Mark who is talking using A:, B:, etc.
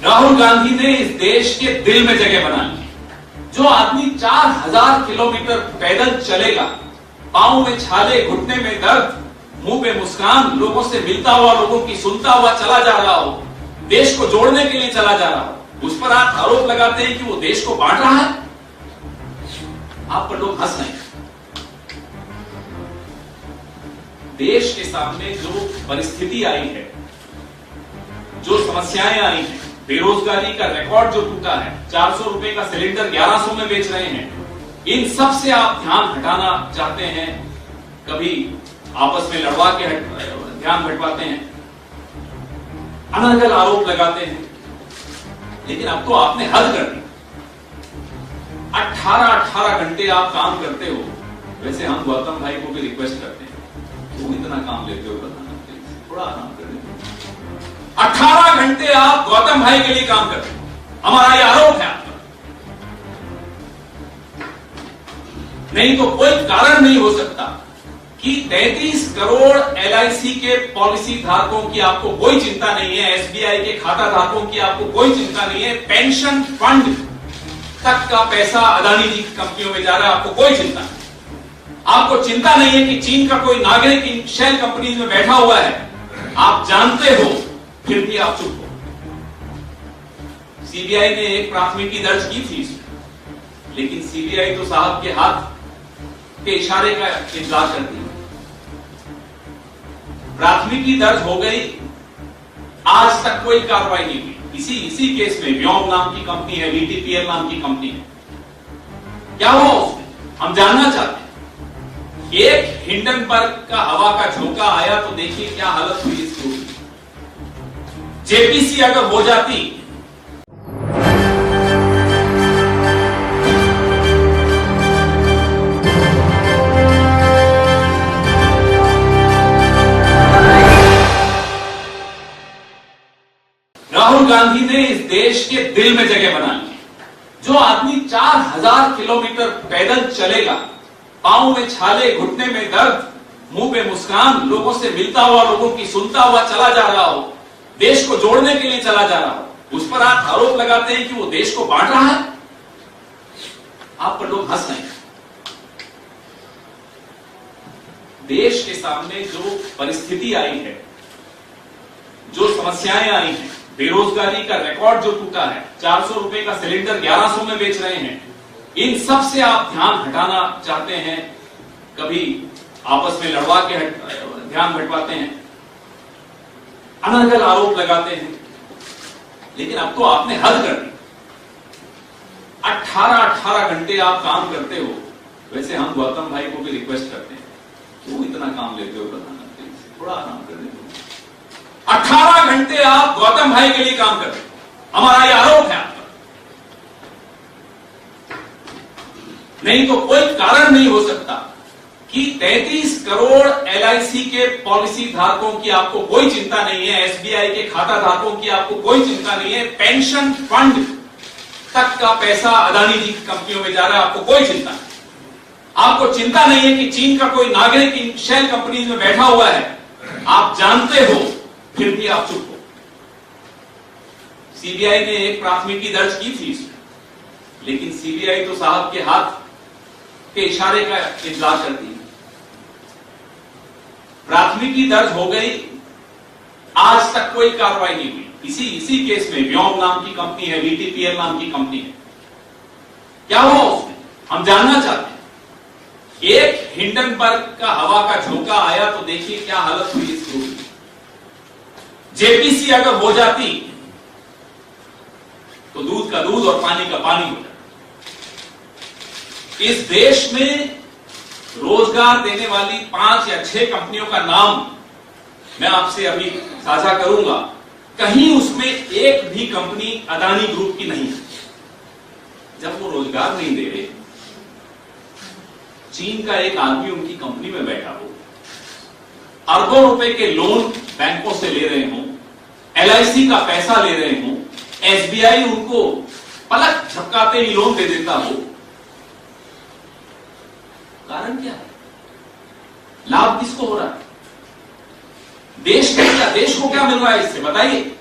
A: राहुल गांधी ने इस देश के दिल में जगह बना ली। जो आदमी 4000 किलोमीटर पैदल चलेगा, पांव में छाले, घुटने में दर्द, मुंह पे मुस्कान, लोगों से मिलता हुआ, लोगों की सुनता हुआ चला जा रहा हो, देश को जोड़ने के लिए चला जा रहा हो, उस पर आप आरोप लगाते हैं कि वो देश को बांट रहा है। आप पर लोग हंस रहे हैं। देश के सामने जो परिस्थिति आई है, जो समस्याएं आई हैं, बेरोजगारी का रिकॉर्ड जो टूटा है, 400 रुपए का सिलेंडर 1100 में बेच रहे हैं, इन सब से आप ध्यान हटाना चाहते हैं। कभी आपस में लड़वा के ध्यान हटवाते हैं, अलग अलग आरोप लगाते हैं, लेकिन अब तो आपने हद कर दी। 18 घंटे आप काम करते हो। वैसे हम गौतम भाई को भी रिक्वेस्ट करते हैं, तुम इतना काम लेते हो प्रधानमंत्री, थोड़ा आराम कर दो। 18 घंटे आप गौतम भाई के लिए काम करते हो, हमारा यह आरोप है आप पर। नहीं तो कोई कारण नहीं हो सकता कि 33 करोड़ LIC के पॉलिसी धारकों की आपको कोई चिंता नहीं है, SBI के खाता धारकों की आपको कोई चिंता नहीं है, पेंशन फंड तक का पैसा अदानी जी की कंपनियों में जा रहा है, आपको कोई चिंता नहीं। आपको चिंता नहीं है कि चीन का कोई नागरिक इन शेल कंपनीज में बैठा हुआ है, आप जानते हो, फिर भी आप चुप हो। CBI ने एक प्राथमिकी दर्ज की थी इसमें, लेकिन CBI तो साहब के हाथ के इशारे का इंतजार करती है। प्राथमिकी दर्ज हो गई, आज तक कोई कार्रवाई नहीं हुई। इसी केस में व्योम नाम की कंपनी है, VTPL नाम की कंपनी है, क्या हुआ उसमें हम जानना चाहते हैं। एक हिंडनबर्ग का हवा का झोंका आया तो देखिए क्या हालत हुई इस ग्रुप की। JPC अगर हो जाती, राहुल गांधी ने इस देश के दिल में जगह बना ली। जो आदमी 4000 किलोमीटर पैदल चलेगा, पांव में छाले, घुटने में दर्द, मुंह पे मुस्कान, लोगों से मिलता हुआ, लोगों की सुनता हुआ चला जा रहा हो, देश को जोड़ने के लिए चला जा रहा हो, उस पर आप आरोप लगाते हैं कि वो देश को बांट रहा है। आप पर लोग हंस रहे हैं। देश के सामने जो परिस्थिति आई है, जो समस्याएं आई हैं, बेरोजगारी का रिकॉर्ड जो टूटा है, 400 रुपए का सिलेंडर 1100 में बेच रहे हैं, इन सब से आप ध्यान हटाना चाहते हैं। कभी आपस में लड़वा के ध्यान हटवाते हैं, अलग अलग आरोप लगाते हैं, लेकिन अब तो आपने हद कर दी। 18 घंटे आप काम करते हो। वैसे हम गौतम भाई को भी रिक्वेस्ट करते हैं, क्यों इतना काम लेते हो प्रधानमंत्री, थोड़ा आराम कर दो। 18 घंटे आप गौतम भाई के लिए काम करते हो, हमारा यह आरोप है आप पर। नहीं तो कोई कारण नहीं हो सकता कि 33 करोड़ LIC के पॉलिसी धारकों की आपको कोई चिंता नहीं है, SBI के खाता धारकों की आपको कोई चिंता नहीं है, पेंशन फंड तक का पैसा अदानी जी की कंपनियों में जा रहा है, आपको कोई चिंता नहीं। आपको चिंता नहीं है कि चीन का कोई नागरिक इन शेल कंपनीज में बैठा हुआ है, आप जानते हो, फिर भी आप चुप हो। CBI ने एक प्राथमिकी दर्ज की थी इसमें, लेकिन CBI तो साहब के हाथ के इशारे का इंतजार करती है। प्राथमिकी दर्ज हो गई, आज तक कोई कार्रवाई नहीं हुई। इसी केस में व्योम नाम की कंपनी है, VTPL नाम की कंपनी है, क्या हुआ उसमें हम जानना चाहते हैं। एक हिंडनबर्ग का हवा का झोंका आया तो देखिए क्या हालत हुई इस ग्रुप की। JPC अगर हो जाती तो दूध का दूध और पानी का पानी हो जाता। इस देश में रोजगार देने वाली 5 या 6 कंपनियों का नाम मैं आपसे अभी साझा करूंगा, कहीं उसमें एक भी कंपनी अदानी ग्रुप की नहीं है। जब वो रोजगार नहीं दे रहे, चीन का एक आदमी उनकी कंपनी में बैठा हो, अरबों रुपए के लोन बैंकों से ले रहे हो, LIC का पैसा ले रहे हो, SBI उनको पलक झपकाते ही लोन दे देता हो, कारण क्या है? लाभ किसको हो रहा है? देश को क्या मिल रहा है इससे बताइए।